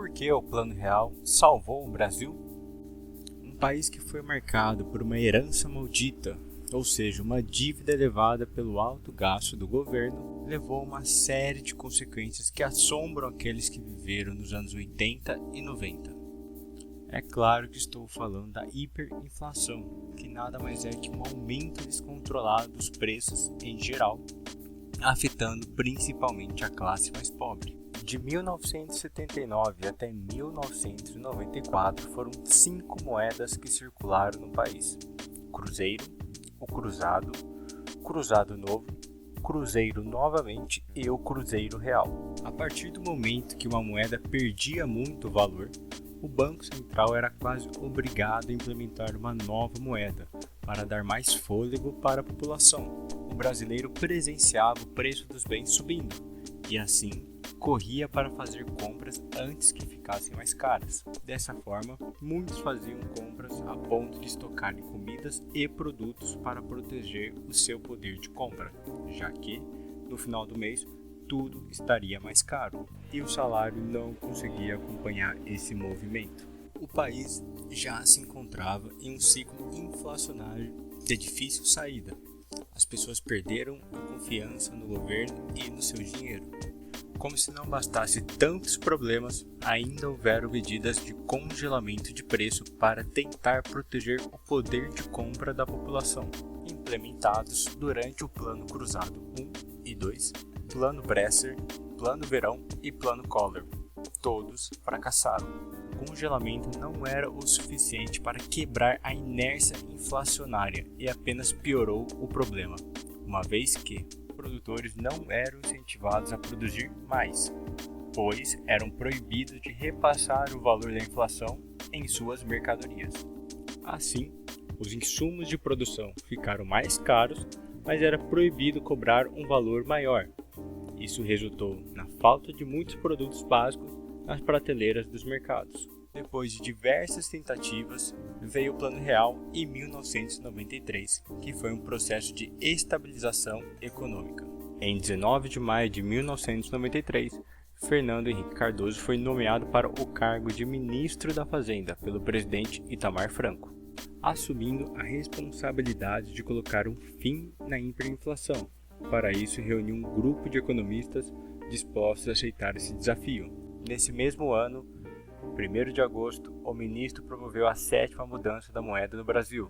Por que o Plano Real salvou o Brasil? Um país que foi marcado por uma herança maldita, ou seja, uma dívida elevada pelo alto gasto do governo, levou a uma série de consequências que assombram aqueles que viveram nos anos 80 e 90. É claro que estou falando da hiperinflação, que nada mais é que um aumento descontrolado dos preços em geral, afetando principalmente a classe mais pobre. De 1979 até 1994 foram 5 moedas que circularam no país: o Cruzeiro, o Cruzado, Cruzado Novo, Cruzeiro novamente e o Cruzeiro Real. A partir do momento que uma moeda perdia muito valor, o Banco Central era quase obrigado a implementar uma nova moeda para dar mais fôlego para a população. O brasileiro presenciava o preço dos bens subindo e assim corria para fazer compras antes que ficassem mais caras. Dessa forma, muitos faziam compras a ponto de estocarem comidas e produtos para proteger o seu poder de compra, já que, no final do mês, tudo estaria mais caro e o salário não conseguia acompanhar esse movimento. O país já se encontrava em um ciclo inflacionário de difícil saída. As pessoas perderam a confiança no governo e no seu dinheiro. Como se não bastasse tantos problemas, ainda houveram medidas de congelamento de preço para tentar proteger o poder de compra da população, implementados durante o Plano Cruzado 1 e 2, Plano Bresser, Plano Verão e Plano Collor. Todos fracassaram. O congelamento não era o suficiente para quebrar a inércia inflacionária e apenas piorou o problema, uma vez que produtores não eram incentivados a produzir mais, pois eram proibidos de repassar o valor da inflação em suas mercadorias. Assim, os insumos de produção ficaram mais caros, mas era proibido cobrar um valor maior. Isso resultou na falta de muitos produtos básicos nas prateleiras dos mercados. Depois de diversas tentativas, veio o Plano Real em 1993, que foi um processo de estabilização econômica. Em 19 de maio de 1993, Fernando Henrique Cardoso foi nomeado para o cargo de Ministro da Fazenda pelo presidente Itamar Franco, assumindo a responsabilidade de colocar um fim na hiperinflação. Para isso, reuniu um grupo de economistas dispostos a aceitar esse desafio. Nesse mesmo ano, 1º de agosto, o ministro promoveu a 7ª mudança da moeda no Brasil,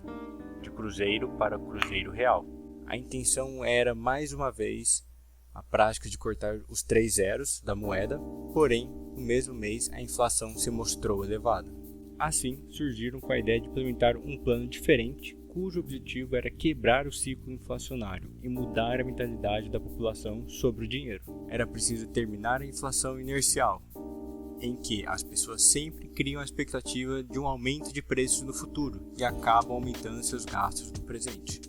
de Cruzeiro para Cruzeiro Real. A intenção era, mais uma vez, a prática de cortar os 3 zeros da moeda, porém, no mesmo mês, a inflação se mostrou elevada. Assim, surgiram com a ideia de implementar um plano diferente, cujo objetivo era quebrar o ciclo inflacionário e mudar a mentalidade da população sobre o dinheiro. Era preciso terminar a inflação inercial, em que as pessoas sempre criam a expectativa de um aumento de preços no futuro e acabam aumentando seus gastos no presente.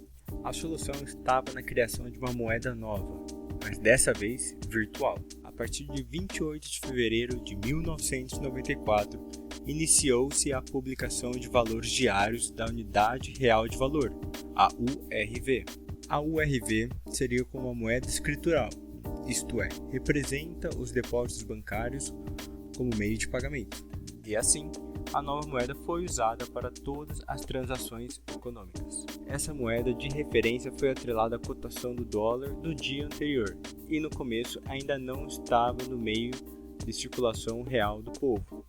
A solução estava na criação de uma moeda nova, mas dessa vez virtual. A partir de 28 de fevereiro de 1994, iniciou-se a publicação de valores diários da Unidade Real de Valor, a URV. A URV seria como uma moeda escritural, isto é, representa os depósitos bancários como meio de pagamento. E assim, a nova moeda foi usada para todas as transações econômicas. Essa moeda de referência foi atrelada à cotação do dólar do dia anterior e no começo ainda não estava no meio de circulação real do povo.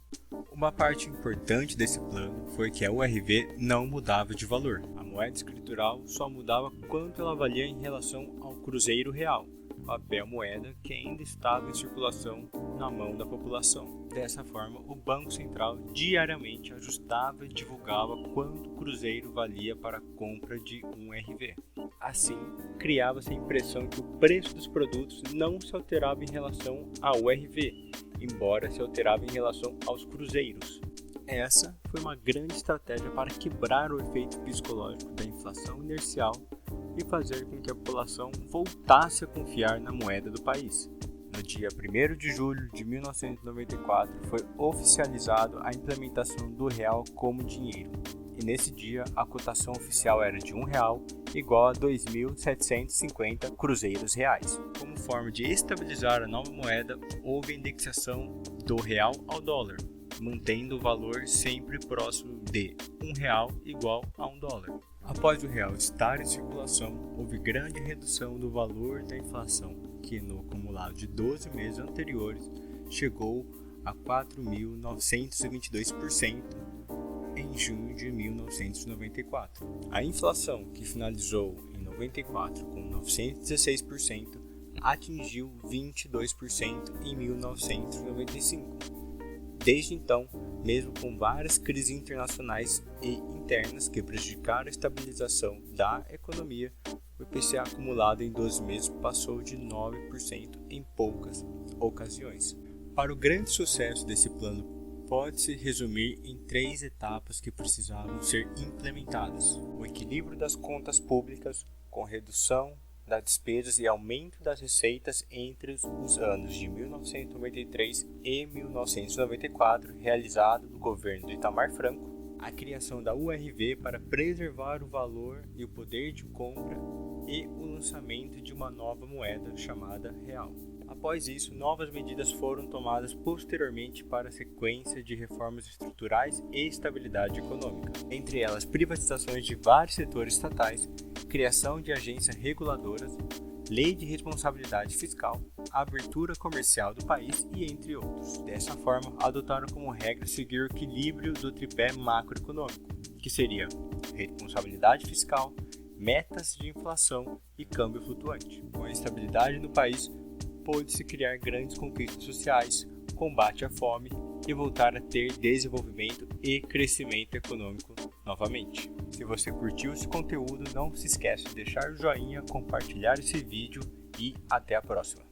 Uma parte importante desse plano foi que a URV não mudava de valor. A moeda escritural só mudava quanto ela valia em relação ao Cruzeiro Real, papel moeda que ainda estava em circulação na mão da população. Dessa forma, o Banco Central diariamente ajustava e divulgava quanto o cruzeiro valia para a compra de um RV. Assim, criava-se a impressão que o preço dos produtos não se alterava em relação ao RV, embora se alterava em relação aos cruzeiros. Essa foi uma grande estratégia para quebrar o efeito psicológico da inflação inercial e fazer com que a população voltasse a confiar na moeda do país. No dia 1º de julho de 1994, foi oficializado a implementação do real como dinheiro, e nesse dia a cotação oficial era de R$1 igual a 2.750 cruzeiros reais. Como forma de estabilizar a nova moeda, houve a indexação do real ao dólar, mantendo o valor sempre próximo de R$1 igual a $1. Após o real estar em circulação, houve grande redução do valor da inflação, que no acumulado de 12 meses anteriores chegou a 4.922% em junho de 1994. A inflação, que finalizou em 94 com 916%, atingiu 22% em 1995. Desde então, mesmo com várias crises internacionais e internas que prejudicaram a estabilização da economia, o IPCA acumulado em 12 meses passou de 9% em poucas ocasiões. Para o grande sucesso desse plano, pode-se resumir em 3 etapas que precisavam ser implementadas: o equilíbrio das contas públicas, com redução das despesas e aumento das receitas entre os anos de 1993 e 1994, realizado no governo de Itamar Franco, a criação da URV para preservar o valor e o poder de compra e o lançamento de uma nova moeda chamada real. Após isso, novas medidas foram tomadas posteriormente para a sequência de reformas estruturais e estabilidade econômica, entre elas privatizações de vários setores estatais, criação de agências reguladoras, lei de responsabilidade fiscal, abertura comercial do país e entre outros. Dessa forma, adotaram como regra seguir o equilíbrio do tripé macroeconômico, que seria responsabilidade fiscal, metas de inflação e câmbio flutuante. Com a estabilidade no país, pôde-se criar grandes conquistas sociais, combate à fome e voltar a ter desenvolvimento e crescimento econômico novamente. Se você curtiu esse conteúdo, não se esqueça de deixar o joinha, compartilhar esse vídeo e até a próxima.